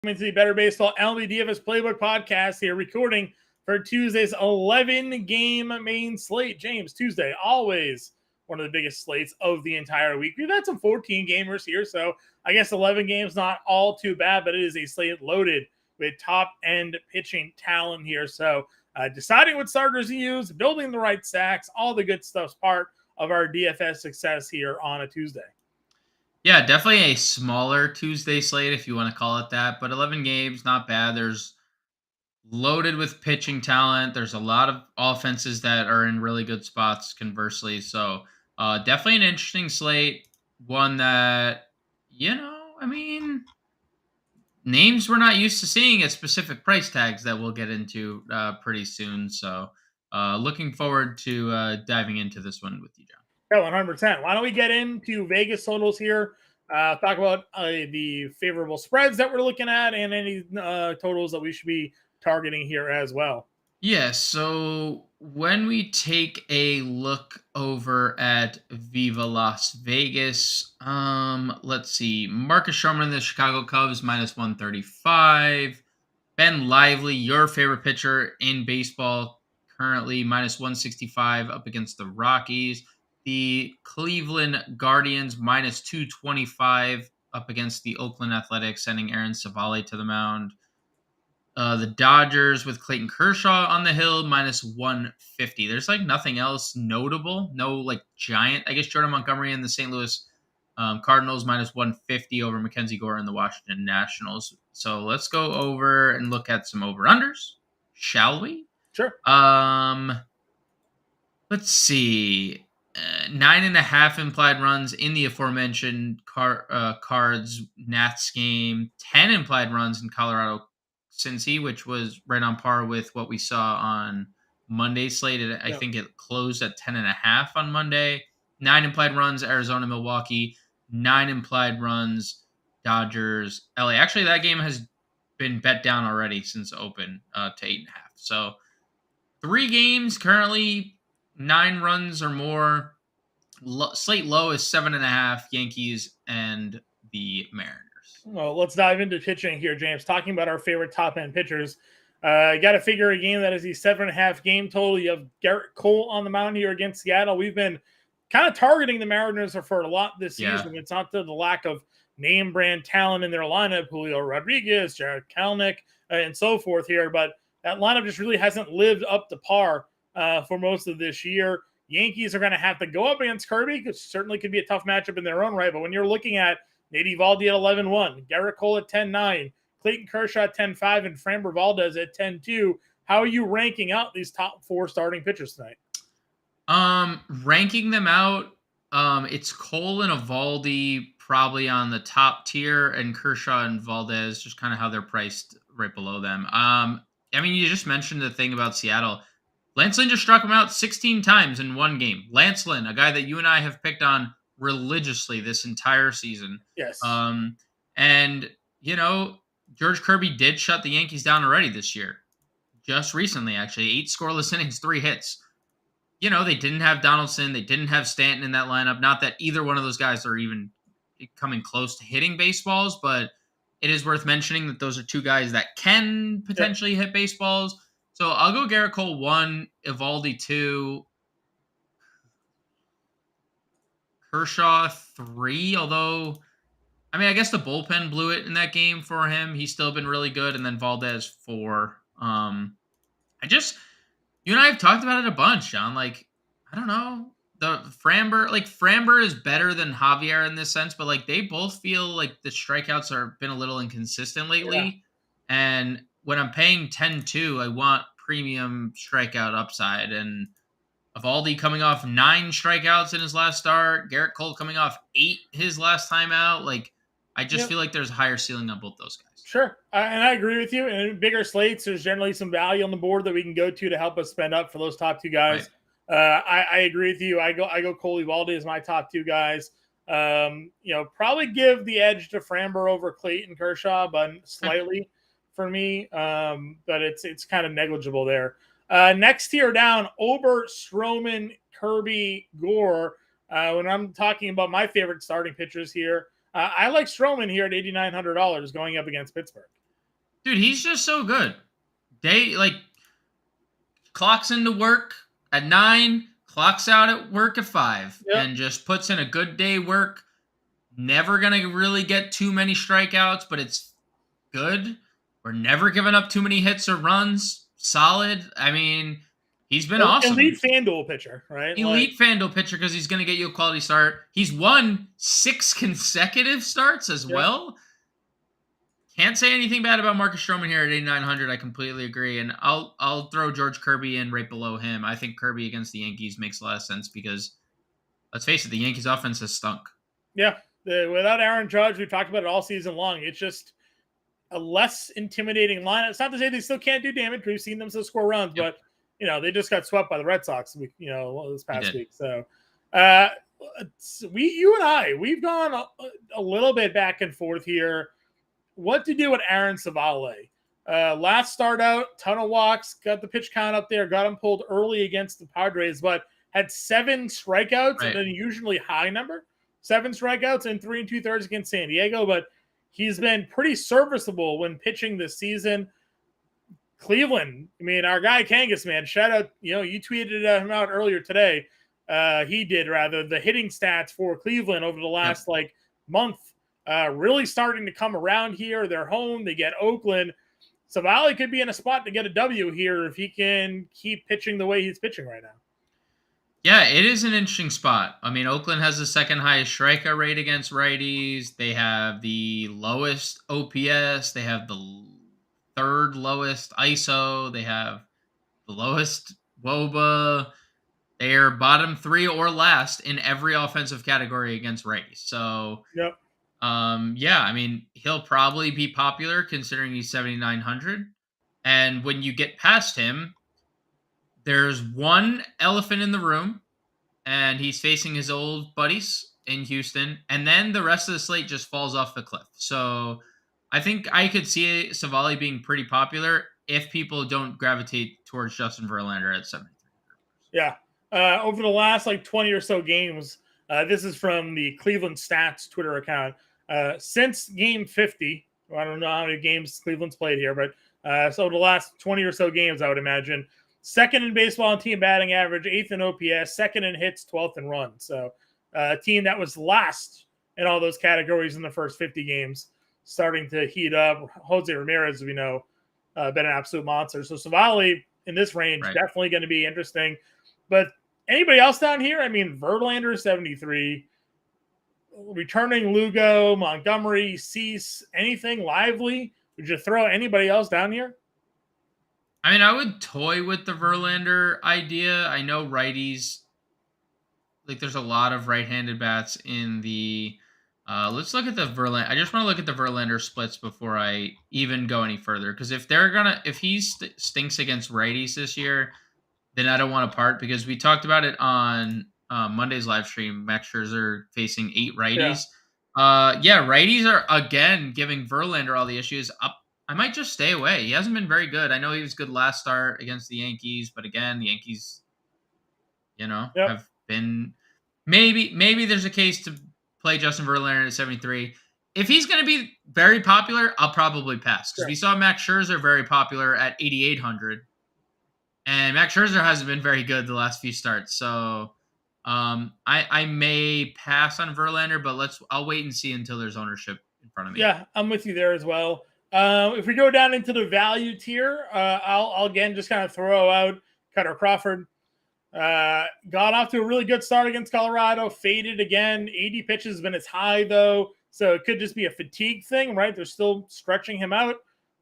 Welcome to the Better Baseball MLB DFS Playbook Podcast here, recording for Tuesday's 11-game main slate. James, Tuesday, always one of the biggest slates of the entire week. We've had some 14-gamers here, so I guess 11 games not all too bad, but it is a slate loaded with top-end pitching talent here. So deciding what starters to use, building the right stacks, all the good stuff's part of our DFS success here on a Tuesday. Yeah, definitely a smaller Tuesday slate, if you want to call it that. But 11 games, not bad. There's loaded with pitching talent. There's a lot of offenses that are in really good spots, conversely. So definitely an interesting slate. One that, names we're not used to seeing at specific price tags that we'll get into pretty soon. So looking forward to diving into this one with you, John. Yeah, 100%. Why don't we get into Vegas totals here? Talk about the favorable spreads that we're looking at and any totals that we should be targeting here as well. Yeah, so when we take a look over at Viva Las Vegas, let's see. Marcus Sherman, the Chicago Cubs, minus 135. Ben Lively, your favorite pitcher in baseball, currently minus 165 up against the Rockies. The Cleveland Guardians, minus 225 up against the Oakland Athletics, sending Aaron Savale to the mound. The Dodgers with Clayton Kershaw on the hill, minus 150. There's like nothing else notable. No like giant. I guess Jordan Montgomery and the St. Louis Cardinals, minus 150 over Mackenzie Gore and the Washington Nationals. So let's go over and look at some over-unders, shall we? Sure. Let's see. 9.5 implied runs in the aforementioned Cards Nats game. 10 implied runs in Colorado Cincy, which was right on par with what we saw on Monday's slate. I think it closed at 10.5 on Monday. 9 implied runs, Arizona, Milwaukee. 9 implied runs, Dodgers, LA. Actually, that game has been bet down already since open to 8.5. So 3 games currently, 9 runs or more. Slate low is 7.5, Yankees and the Mariners. Well, let's dive into pitching here, James. Talking about our favorite top-end pitchers. You got to figure a game that is the 7.5 game total. You have Garrett Cole on the mound here against Seattle. We've been kind of targeting the Mariners for a lot this season. It's not the lack of name brand talent in their lineup, Julio Rodriguez, Jared Kelenic, and so forth here, but that lineup just really hasn't lived up to par for most of this year. Yankees are going to have to go up against Kirby, because certainly could be a tough matchup in their own right, but when you're looking at Nate Eovaldi at 11-1, Garrett Cole at 10-9, Clayton Kershaw at 10-5, and Framber Valdez at 10-2. How are you ranking out these top 4 starting pitchers tonight? Ranking them out, it's Cole and Eovaldi probably on the top tier, and Kershaw and Valdez just kind of how they're priced right below them. You just mentioned the thing about Seattle. Lance Lynn just struck him out 16 times in one game. Lance Lynn, a guy that you and I have picked on religiously this entire season. Yes. George Kirby did shut the Yankees down already this year. Just recently, actually. 8 scoreless innings, 3 hits. They didn't have Donaldson. They didn't have Stanton in that lineup. Not that either one of those guys are even coming close to hitting baseballs, but it is worth mentioning that those are 2 guys that can potentially hit baseballs. So I'll go Garrett Cole 1, Eovaldi 2, Kershaw 3, although, I guess the bullpen blew it in that game for him. He's still been really good, and then Valdez 4. You and I have talked about it a bunch, John. I don't know. The Framber is better than Javier in this sense, but they both feel like the strikeouts have been a little inconsistent lately. Yeah. And when I'm paying 10-2, I want premium strikeout upside. And Eovaldi coming off 9 strikeouts in his last start, Garrett Cole coming off 8 his last time out. I just feel like there's a higher ceiling on both those guys. Sure. And I agree with you. And in bigger slates, there's generally some value on the board that we can go to help us spend up for those top 2 guys. Right. I agree with you. I go Cole Eovaldi as my top 2 guys. Probably give the edge to Framber over Clayton Kershaw, but slightly for me. But it's kind of negligible there. Next tier down, Ober, Stroman, Kirby, Gore. When I'm talking about my favorite starting pitchers here, I like Stroman here at $8,900 going up against Pittsburgh. Dude, he's just so good. Clocks into work at 9, clocks out at work at 5, Yep. and just puts in a good day work. Never gonna really get too many strikeouts, but it's good. We're never giving up too many hits or runs. Solid. I mean, he's been awesome. Elite FanDuel pitcher, right? Elite FanDuel pitcher because he's going to get you a quality start. He's won 6 consecutive starts as Yep. well. Can't say anything bad about Marcus Stroman here at 8,900. I completely agree, and I'll throw George Kirby in right below him. I think Kirby against the Yankees makes a lot of sense because let's face it, the Yankees offense has stunk. Yeah, without Aaron Judge, we talked about it all season long. It's just a less intimidating line. It's not to say they still can't do damage. We've seen them still score runs, Yep. but they just got swept by the Red Sox. This past week. So, you and I, we've gone a little bit back and forth here. What to do with Aaron Savale? Last start out, ton of walks, got the pitch count up there, got him pulled early against the Padres, but had 7 strikeouts and an usually high number. 7 strikeouts and 3 2/3 against San Diego, but he's been pretty serviceable when pitching this season. Cleveland, I mean, our guy Kangas, man, shout out. You tweeted him out earlier today. He did, rather, the hitting stats for Cleveland over the last month. Really starting to come around here. They're home. They get Oakland. Savale could be in a spot to get a W here if he can keep pitching the way he's pitching right now. Yeah, it is an interesting spot. I mean, Oakland has the second highest strikeout rate against righties. They have the lowest OPS. They have the third lowest ISO. They have the lowest WOBA. They are bottom 3 or last in every offensive category against righties. So, yep. Yeah, I mean, he'll probably be popular considering he's 7,900. And when you get past him, there's one elephant in the room, and he's facing his old buddies in Houston. And then the rest of the slate just falls off the cliff. So I think I could see Savale being pretty popular if people don't gravitate towards Justin Verlander at 73. Yeah. Over the last 20 or so games, this is from the Cleveland Stats Twitter account. Since game 50, I don't know how many games Cleveland's played here, but so the last 20 or so games, I would imagine. Second in baseball and team batting average, 8th in OPS, second in hits, 12th in runs. So a team that was last in all those categories in the first 50 games, starting to heat up. Jose Ramirez, we know, been an absolute monster. So Savale in this range, definitely going to be interesting. But anybody else down here? I mean, Verlander, 73. Returning Lugo, Montgomery, Cease, anything lively? Would you throw anybody else down here? I mean, I would toy with the Verlander idea. I know righties, there's a lot of right-handed bats in the. Let's look at the Verlander. I just want to look at the Verlander splits before I even go any further. Because if he stinks against righties this year, then I don't want to part. Because we talked about it on Monday's live stream. Max Scherzer facing 8 righties. Righties are again giving Verlander all the issues. I might just stay away. He hasn't been very good. I know he was good last start against the Yankees, but again, the Yankees, have been maybe there's a case to play Justin Verlander at 73. If he's going to be very popular, I'll probably pass because we saw Max Scherzer very popular at 8,800, and Max Scherzer hasn't been very good the last few starts. So I may pass on Verlander, but I'll wait and see until there's ownership in front of me. Yeah, I'm with you there as well. If we go down into the value tier, I'll again just kind of throw out Cutter Crawford. Got off to a really good start against Colorado, faded again. 80 pitches has been his high, though, so it could just be a fatigue thing, right? They're still stretching him out.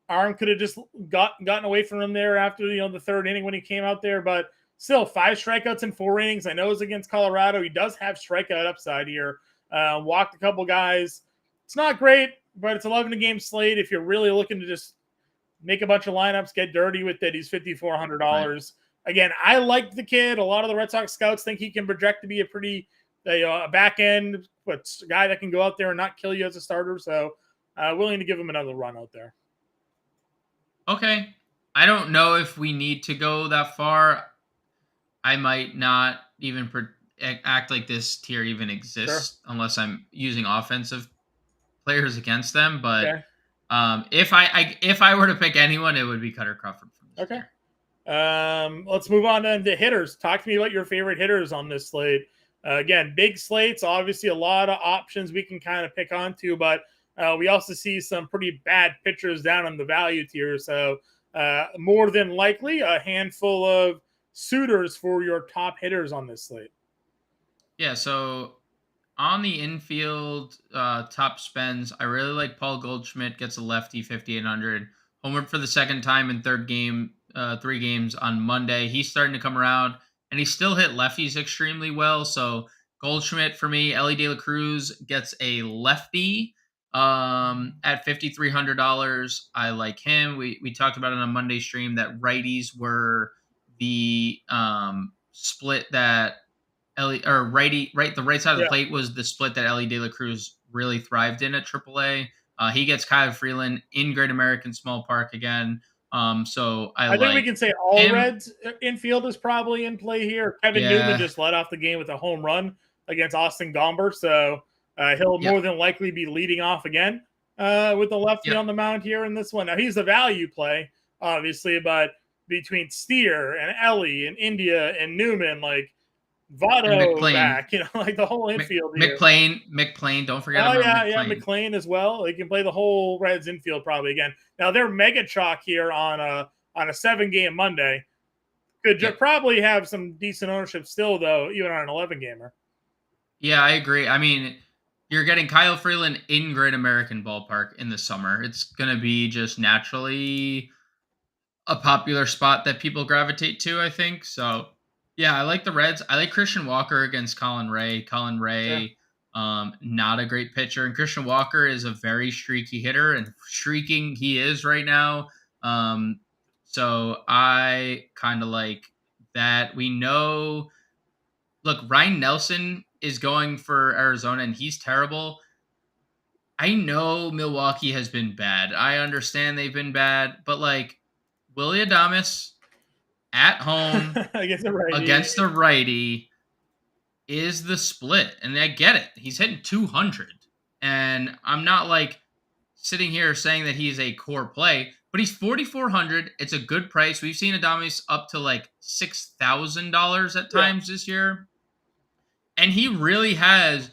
Arm could have just gotten away from him there after the third inning when he came out there, but still 5 strikeouts in 4 innings. I know it's against Colorado. He does have strikeout upside here. Walked a couple guys. It's not great, but it's 11-game slate. If you're really looking to just make a bunch of lineups, get dirty with it, he's $5,400. Right. Again, I like the kid. A lot of the Red Sox scouts think he can project to be a pretty back end, but a guy that can go out there and not kill you as a starter. So willing to give him another run out there. Okay. I don't know if we need to go that far. I might not even act like this tier even exists unless I'm using offensive players against them. But If I were to pick anyone, it would be Cutter Crawford from this Okay. year. Let's move on then to hitters. Talk to me about your favorite hitters on this slate. Again, big slates, obviously a lot of options we can kind of pick onto, but we also see some pretty bad pitchers down on the value tier. So more than likely a handful of suitors for your top hitters on this slate. Yeah, so on the infield top spends, I really like Paul Goldschmidt, gets a lefty 5,800. Homered for the second time in 3 games on Monday. He's starting to come around, and he still hit lefties extremely well. So Goldschmidt for me. Ellie De La Cruz gets a lefty at $5,300. I like him. We talked about it on Monday stream that righties were the split that Ellie or righty, right? The right side of the plate was the split that Ellie De La Cruz really thrived in at AAA. He gets Kyle Freeland in Great American Small Park again. So I think we can say all him. Reds infield is probably in play here. Kevin Newman just led off the game with a home run against Austin Gomber, so he'll more than likely be leading off again with the lefty on the mound here in this one. Now he's a value play, obviously, but between Steer and Ellie and India and Newman, like Votto back, like the whole infield here. McClain, don't forget about McClain. McClain as well. They can play the whole Reds infield probably again. Now they're mega chalk here on a 7-game Monday. Could probably have some decent ownership still though, even on an 11-gamer. Yeah, I agree. I mean, you're getting Kyle Freeland in Great American Ballpark in the summer. It's gonna be just naturally a popular spot that people gravitate to, I think. So yeah, I like the Reds. I like Christian Walker against Colin Ray. Not a great pitcher. And Christian Walker is a very streaky hitter, and streaking he is right now. So I kind of like that. We know, look, Ryan Nelson is going for Arizona, and he's terrible. I know Milwaukee has been bad. I understand they've been bad, but like Willy Adames at home against the righty is the split. And I get it. He's hitting 200. And I'm not like sitting here saying that he's a core play, but he's 4,400. It's a good price. We've seen Adames up to like $6,000 at times this year. And he really has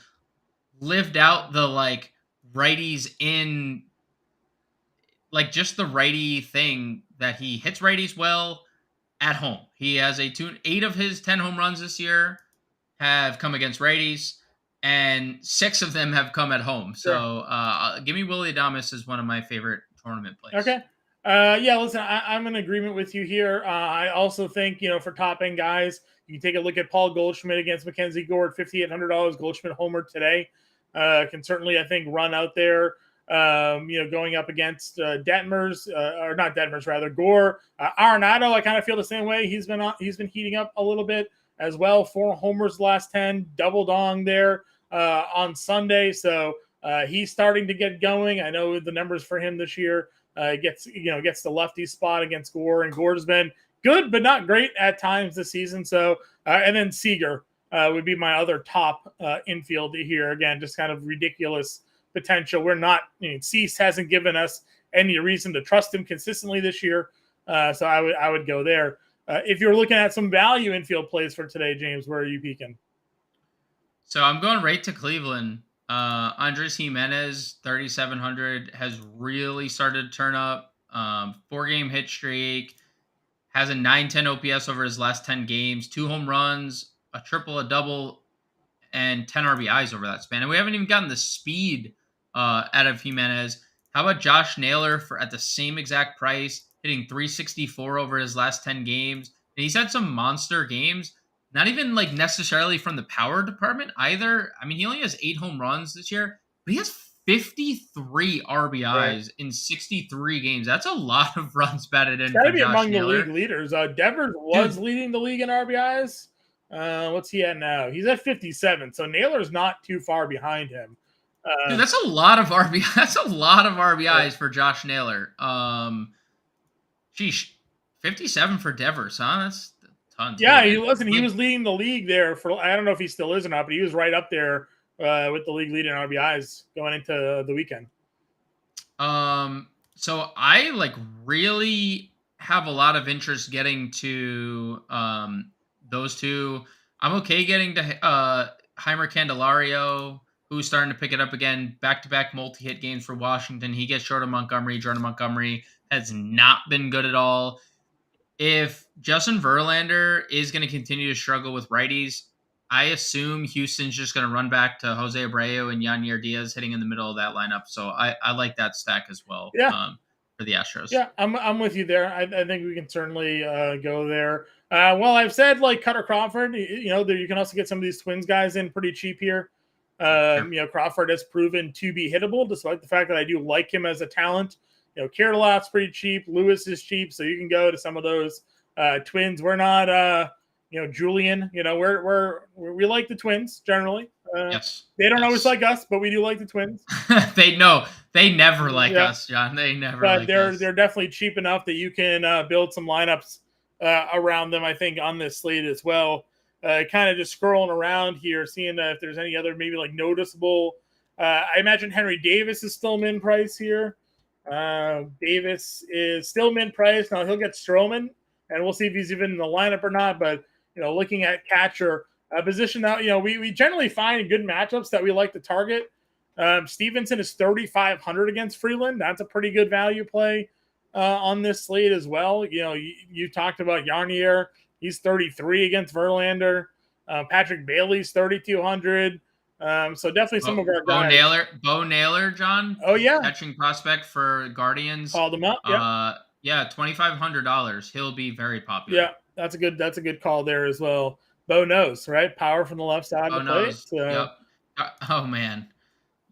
lived out the like righties in like just the righty thing that he hits righties well at home. He has 8 of his 10 home runs this year have come against righties, and 6 of them have come at home. So give me Willy Adames as one of my favorite tournament plays. Okay. Listen, I'm in agreement with you here. I also think, for top end guys, you can take a look at Paul Goldschmidt against Mackenzie Gore at $5,800. Goldschmidt homer today can certainly, I think, run out there. Going up against Detmers, or not Detmers, rather Gore. Arenado, I kind of feel the same way. He's been heating up a little bit as well. 4 homers last 10, double dong there on Sunday. So he's starting to get going. I know the numbers for him this year gets the lefty spot against Gore, and Gore's been good but not great at times this season. So and then Seager would be my other top infield here. Again, just kind of ridiculous potential. We're not, Cease hasn't given us any reason to trust him consistently this year. So I would go there. If you're looking at some value infield plays for today, James, where are you peaking? So I'm going right to Cleveland. Andres Jimenez, 3,700, has really started to turn up. 4-game hit streak, has a 910 OPS over his last 10 games, 2 home runs, a triple, a double, and 10 RBIs over that span. And we haven't even gotten the speed out of Jimenez. How about Josh Naylor at the same exact price, hitting 364 over his last 10 games? And he's had some monster games, not even like necessarily from the power department either. I mean, he only has 8 home runs this year, but he has 53 RBIs in 63 games. That's a lot of runs batted in. Got to be among the league leaders. Devers was leading the league in RBIs. What's he at now? He's at 57. So Naylor's not too far behind him. Dude, that's a lot of RBIs. That's a lot of RBIs for Josh Naylor. Sheesh, 57 for Devers, huh? That's a ton. Yeah, he was leading the league there for. I don't know if he still is or not, but he was right up there with the league leading RBIs going into the weekend. So I really have a lot of interest getting to those two. I'm okay getting to Heimer Candelario, who's starting to pick it up again. Back-to-back multi-hit games for Washington. He gets short of Montgomery. Jordan Montgomery has not been good at all. If Justin Verlander is going to continue to struggle with righties, I assume Houston's just going to run back to Jose Abreu and Yanier Diaz hitting in the middle of that lineup. So I like that stack as well. Yeah. For the Astros. Yeah, I'm with you there. I think we can certainly go there. Well, I've said like Cutter Crawford. You can also get some of these Twins guys in pretty cheap here. Sure. Crawford has proven to be hittable, despite the fact that I do like him as a talent. Kirilloff's pretty cheap. Lewis is cheap, so you can go to some of those Twins. We're not, Julian. We like the Twins generally. Yes. They don't always like us, but we do like the Twins. They never like us, John. They never. But they're definitely cheap enough that you can build some lineups around them. I think on this slate as well. Kind of just scrolling around here, seeing if there's any other maybe like noticeable. I imagine Henry Davis is still min price here. Davis is still min price. Now he'll get Stroman, and we'll see if he's even in the lineup or not. But looking at catcher position now, we generally find good matchups that we like to target. Stevenson is 3,500 against Freeland. That's a pretty good value play on this slate as well. You talked about Yanier. He's 33 against Verlander. Patrick Bailey's 3,200. So definitely some of our guys. Bo Naylor, John. Oh yeah, catching prospect for Guardians. Called him up. Yeah, $2,500. He'll be very popular. Yeah, that's a good call there as well. Bo knows, right? Power from the left side of the plate. So. Yep. Oh man.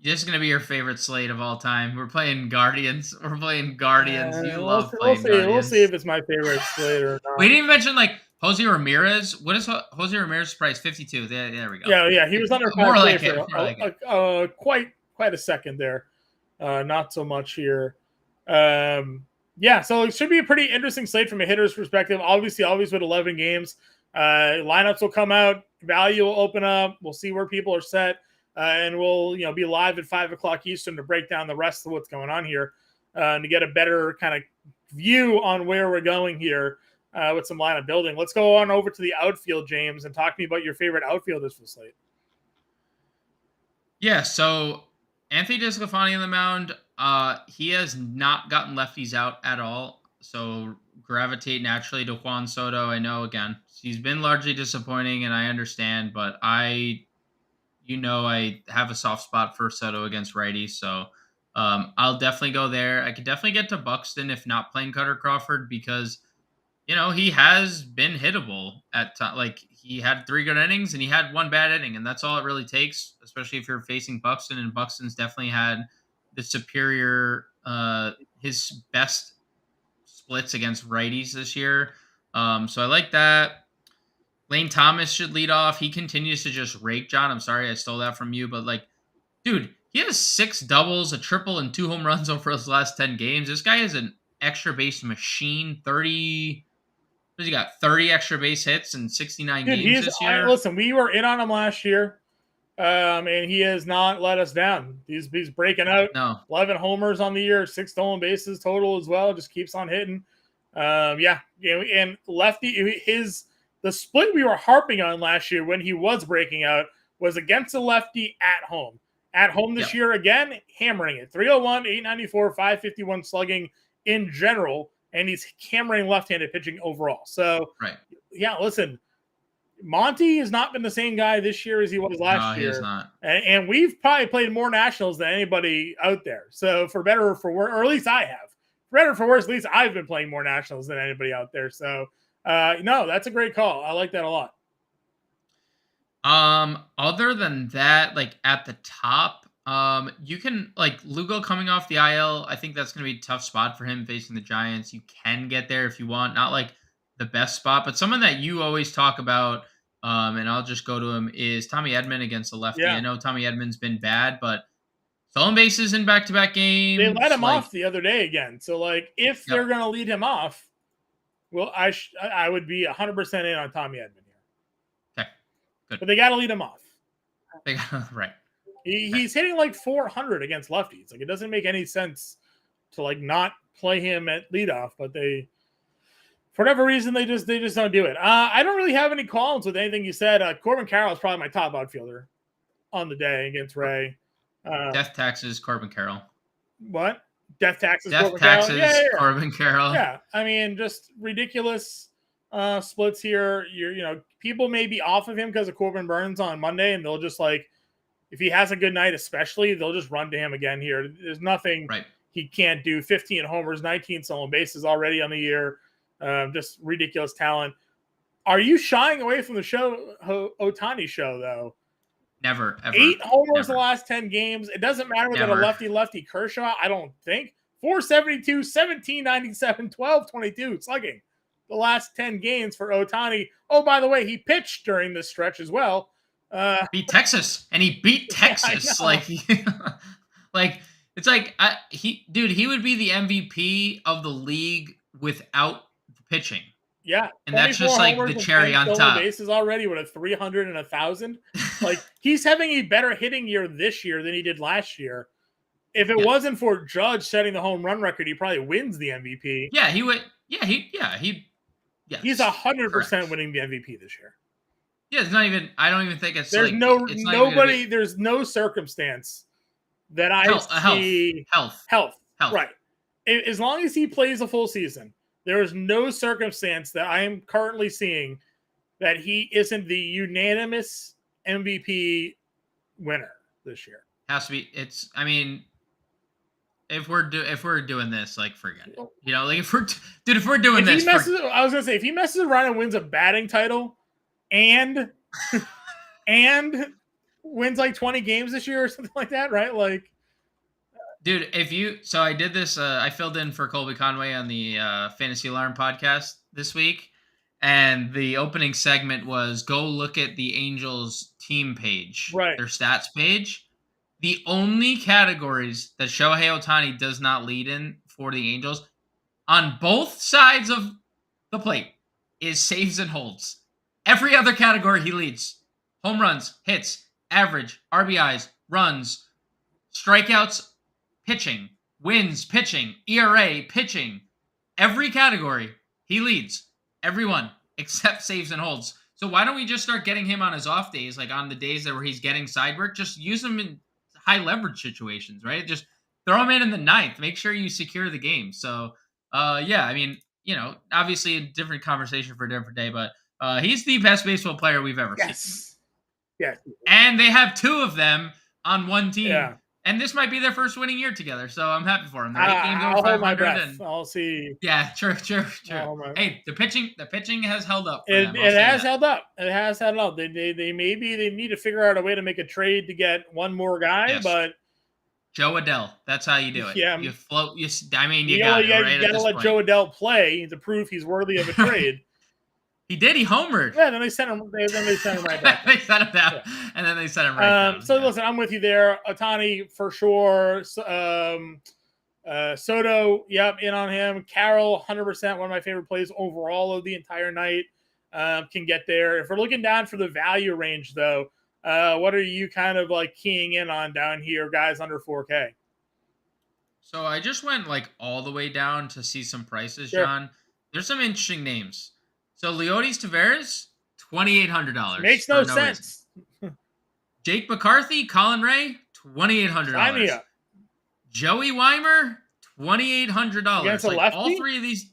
This is going to be your favorite slate of all time. We're playing Guardians. You love playing Guardians. We'll see if it's my favorite slate or not. We didn't mention Jose Ramirez. What is Jose Ramirez's price? 52. There we go. Yeah. He was under more like for quite a second there. Not so much here. So it should be a pretty interesting slate from a hitter's perspective. Obviously, always with 11 games. Lineups will come out. Value will open up. We'll see where people are set. And we'll be live at 5:00 Eastern to break down the rest of what's going on here and to get a better kind of view on where we're going here with some lineup building. Let's go on over to the outfield, James, and talk to me about your favorite outfielders for the slate. Yeah, so Anthony DeSclafani on the mound. He has not gotten lefties out at all, so gravitate naturally to Juan Soto. I know, again, he's been largely disappointing, and I understand, but I have a soft spot for Soto against righties, so I'll definitely go there. I could definitely get to Buxton if not playing Cutter Crawford because, he has been hittable at times. He had 3 good innings and he had 1 bad inning, and that's all it really takes, especially if you're facing Buxton, and Buxton's definitely had the superior, his best splits against righties this year. So I like that. Lane Thomas should lead off. He continues to just rake, John. I'm sorry I stole that from you, but dude, he has 6 doubles, a triple, and 2 home runs over his last 10 games. This guy is an extra base machine. 30 extra base hits in 69 games this year. Listen, we were in on him last year, and he has not let us down. He's breaking out. No. 11 homers on the year, 6 stolen bases total as well. Just keeps on hitting. And lefty, the split we were harping on last year when he was breaking out was against a lefty at home. At home this year, again, hammering it. 301, 894, 551 slugging in general, and he's hammering left-handed pitching overall. So, listen, Monty has not been the same guy this year as he was last year. He has not. And we've probably played more Nationals than anybody out there. So, for better or for worse, or at least I have. For better or for worse, at least I've been playing more Nationals than anybody out there. So, no, that's a great call. I like that a lot. Other than that, at the top, you can Lugo coming off the IL. I think that's going to be a tough spot for him facing the Giants. You can get there if you want, not the best spot, but someone that you always talk about, and I'll just go to him, is Tommy Edman against the lefty. Yeah. I know Tommy Edman's been bad, but stolen bases in back-to-back games. They let him off the other day again. So if they're going to lead him off, well, I would be 100% in on Tommy Edman here. Okay, good. But they got to lead him off. Right. He's hitting 400 against lefties. It doesn't make any sense to like not play him at leadoff, but they, for whatever reason, they just don't do it. I don't really have any qualms with anything you said. Corbin Carroll is probably my top outfielder on the day against Ray. Death taxes, Corbin Carroll. What? Death taxes, Death Corbin taxes, Carroll? Yeah. Corbin Carroll. Yeah, I mean, just ridiculous splits here. People may be off of him because of Corbin Burns on Monday, and they'll just like, if he has a good night, especially, they'll just run to him again here. There's nothing he can't do. 15 homers, 19 stolen bases already on the year. Just ridiculous talent. Are you shying away from the Ohtani show, though? Never, ever. 8 homers the last 10 games. It doesn't matter that a lefty Kershaw, I don't think. 472, 1797, 1222 slugging the last 10 games for Ohtani. Oh, by the way, he pitched during this stretch as well. Beat Texas, and he beat Texas. It's like he would be the MVP of the league without the pitching. Yeah, and that's just like the cherry on top. Bases already with a 300 and 1,000. Like he's having a better hitting year this year than he did last year. If it wasn't for Judge setting the home run record, he probably wins the MVP. Yeah, he would. Yeah, he's 100% winning the MVP this year. Yeah, it's not even. I don't even think it's. There's nobody. There's no circumstance that I see. Health. Right. As long as he plays a full season, there is no circumstance that I am currently seeing that he isn't the unanimous MVP winner this year. Has to be. It's. I mean, if we're doing this, like, forget it. Like if we're doing this, I was gonna say if he messes around and wins a batting title, and wins like 20 games this year or something like that, right? Like, dude, so I did this. I filled in for Colby Conway on the Fantasy Alarm podcast this week, and the opening segment was go look at the Angels team page, right? Their stats page. The only categories that Shohei Ohtani does not lead in for the Angels on both sides of the plate is saves and holds. Every other category he leads. Home runs, hits, average, RBIs, runs, strikeouts, pitching, wins, pitching, ERA, pitching. Every category he leads. Everyone except saves and holds. So why don't we just start getting him on his off days, like on the days that where he's getting side work? Just use him in high leverage situations, right? Just throw him in the ninth. Make sure you secure the game. So, yeah, I mean, obviously a different conversation for a different day, but he's the best baseball player we've ever seen. Yes. And they have 2 of them on one team. Yeah. And this might be their first winning year together, so I'm happy for them. I'll hold my breath. I'll see. Yeah, true. Hey, the pitching has held up. It has held up. It has held up. They need to figure out a way to make a trade to get one more guy, but Joe Adell. That's how you do it. Yeah, you float. You gotta let Joe Adell play to prove he's worthy of a trade. He did. He homered. Yeah, then they sent him. They sent him right back. They sent him down, and then they sent him right down. So listen, I'm with you there. Ohtani for sure. Soto, yep, in on him. Carroll, 100%. One of my favorite plays overall of the entire night. Can get there. If we're looking down for the value range, though, what are you kind of like keying in on down here, guys under 4K? So I just went like all the way down to see some prices, Sure. John. There's some interesting names. So Leotis Taveras, $2,800. Makes no sense. Jake McCarthy, Colin Ray, $2,800. Sign me up. Joey Weimer, $2,800. Against a lefty? All 3 of these.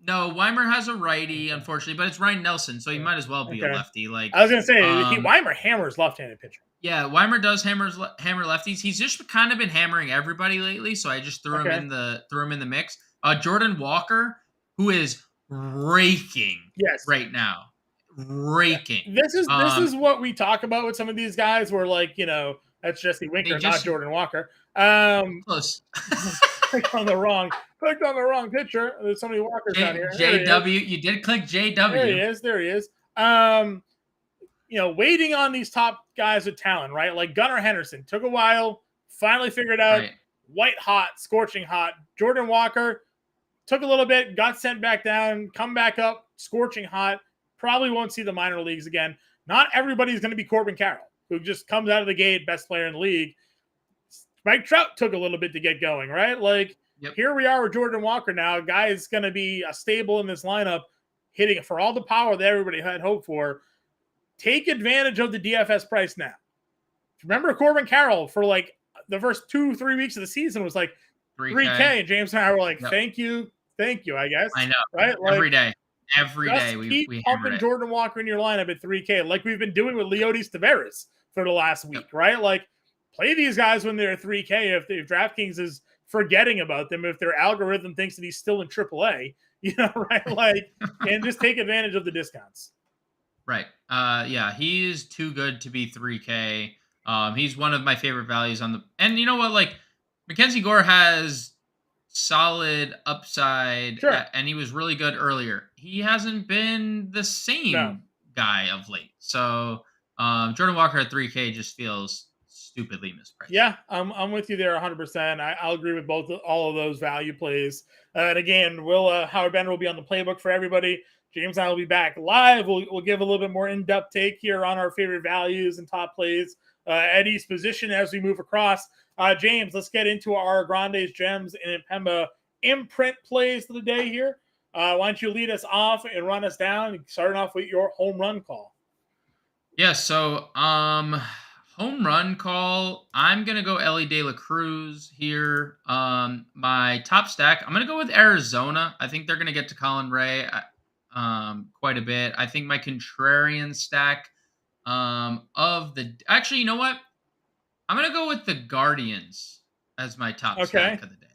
No, Weimer has a righty, unfortunately, but it's Ryan Nelson, so he might as well be a lefty. Like I was gonna say, Weimer hammers left-handed pitcher. Yeah, Weimer does hammer lefties. He's just kind of been hammering everybody lately, so I just threw him in the mix. Jordan Walker, who is raking right now. Raking. This is what we talk about with some of these guys where like, that's Jesse Winker, not Jordan Walker. Close. Clicked on the wrong pitcher. There's so many Walkers down here. JW, you did click JW. There he is. Waiting on these top guys with talent, right? Like Gunnar Henderson took a while, finally figured out white hot, scorching hot. Jordan Walker took a little bit, got sent back down, come back up, scorching hot. Probably won't see the minor leagues again. Not everybody's going to be Corbin Carroll, who just comes out of the gate, best player in the league. Mike Trout took a little bit to get going, right? Like Yep. Here we are with Jordan Walker now. A guy is going to be a stable in this lineup, hitting it for all the power that everybody had hoped for. Take advantage of the DFS price now. Remember Corbin Carroll for like the first 2-3 weeks of the season was like 3K, and James and I were like, thank you, I guess. I know, right? Like, every day we pumping Jordan Walker in your lineup at 3K, like we've been doing with Leodis Taveras for the last week, right? Like, play these guys when they're 3K. If DraftKings is forgetting about them, if their algorithm thinks that he's still in AAA, right? Like, and just take advantage of the discounts. Right. Yeah, he is too good to be 3K. He's one of my favorite values on the. And you know what? Like, Mackenzie Gore has solid upside, and he was really good earlier. He hasn't been the same guy of late. So Jordan Walker at 3K just feels stupidly mispriced. Yeah, I'm with you there 100%. I'll agree with all of those value plays. And again, Howard Bender will be on the playbook for everybody. James and I will be back live. We'll give a little bit more in-depth take here on our favorite values and top plays at each position as we move across. James, let's get into our Grandes, Gems, and Impemba imprint plays of the day here. Why don't you lead us off and run us down, starting off with your home run call? Yeah, so home run call, I'm going to go Ellie De La Cruz here. My top stack, I'm going to go with Arizona. I think they're going to get to Colin Ray quite a bit. I think my contrarian stack actually, you know what? I'm going to go with the Guardians as my top stack of the day.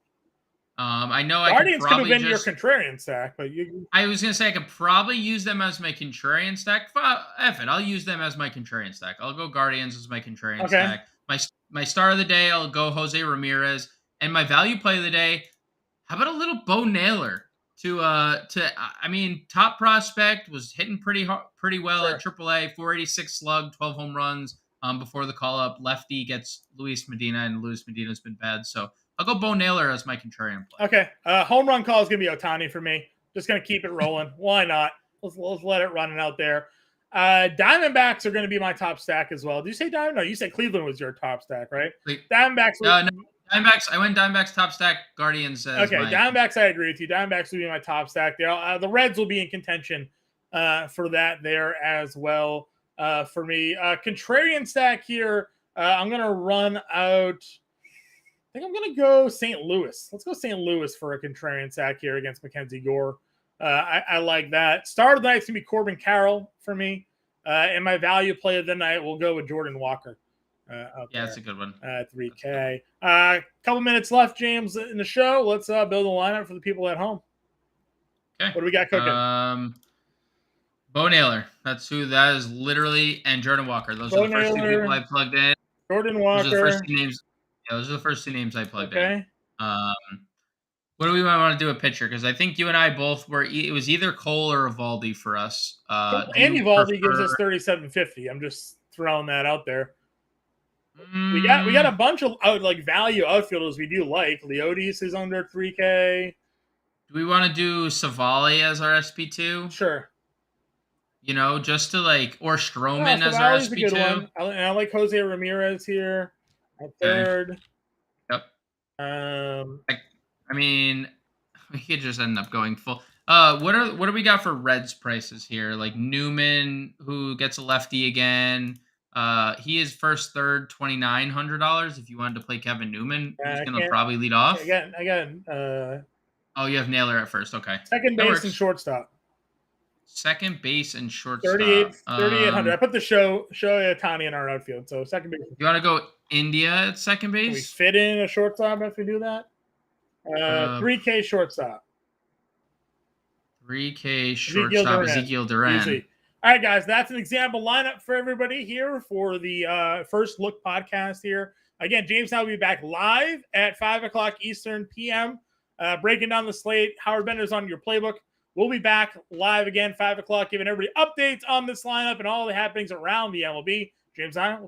I know Guardians could have been your contrarian stack, but I was going to say I could probably use them as my contrarian stack. I'll use them as my contrarian stack. I'll go Guardians as my contrarian stack. My star of the day, I'll go Jose Ramirez. And my value play of the day, how about a little Bo Naylor? I mean, top prospect, was hitting pretty well at AAA, 486 slug, 12 home runs before the call up. Lefty gets Luis Medina, and Luis Medina's been bad. So I'll go Bo Naylor as my contrarian play. Okay. Home run call is going to be Ohtani for me. Just going to keep it rolling. Why not? Let's let it run out there. Diamondbacks are going to be my top stack as well. Did you say Diamond? No, you said Cleveland was your top stack, right? Diamondbacks. No, Diamondbacks. I went Diamondbacks top stack. Guardians. Diamondbacks. I agree with you. Diamondbacks will be my top stack there. The Reds will be in contention for that there as well. For me, contrarian stack here. I'm gonna run out. I think I'm gonna go St. Louis. Let's go St. Louis for a contrarian stack here against Mackenzie Gore. I like that. Star of the night's gonna be Corbin Carroll for me, and my value play of the night will go with Jordan Walker. That's a good one. 3K. Couple minutes left, James, in the show. Let's build a lineup for the people at home. Okay. What do we got cooking? Bo Naylor. That is literally, and Jordan Walker. Those are the first two people I plugged in. Jordan Walker. Those are the first two names. Yeah, those are the first two names I plugged in. What do we want to do a pitcher? Because I think you and I both were. It was either Cole or Evaldi for us. And Evaldi gives us 37.50. I'm just throwing that out there. We got a bunch of value outfielders we do like. Leodis is under 3K. Do we want to do Savali as our SP2? Sure. Just to or Stroman as our SP2. A good one. I like Jose Ramirez here at third. Yep. I mean, we could just end up going full. What do we got for Reds prices here? Like Newman, who gets a lefty again. He is first, third, $2,900. If you wanted to play Kevin Newman, who's going to probably lead off. Oh, you have Naylor at first. Okay. Second base and shortstop. Second base and shortstop. 3,800. I put the Shohei Ohtani in our outfield. So second base. You want to go India at second base? Can we fit in a shortstop if we do that? 3K shortstop. 3K shortstop. Ezekiel Duran. Easy. All right, guys, that's an example lineup for everybody here for the First Look podcast here. Again, James and I will be back live at 5 o'clock Eastern PM, breaking down the slate. Howard Bender's on your playbook. We'll be back live again, 5 o'clock, giving everybody updates on this lineup and all the happenings around the MLB. James and I will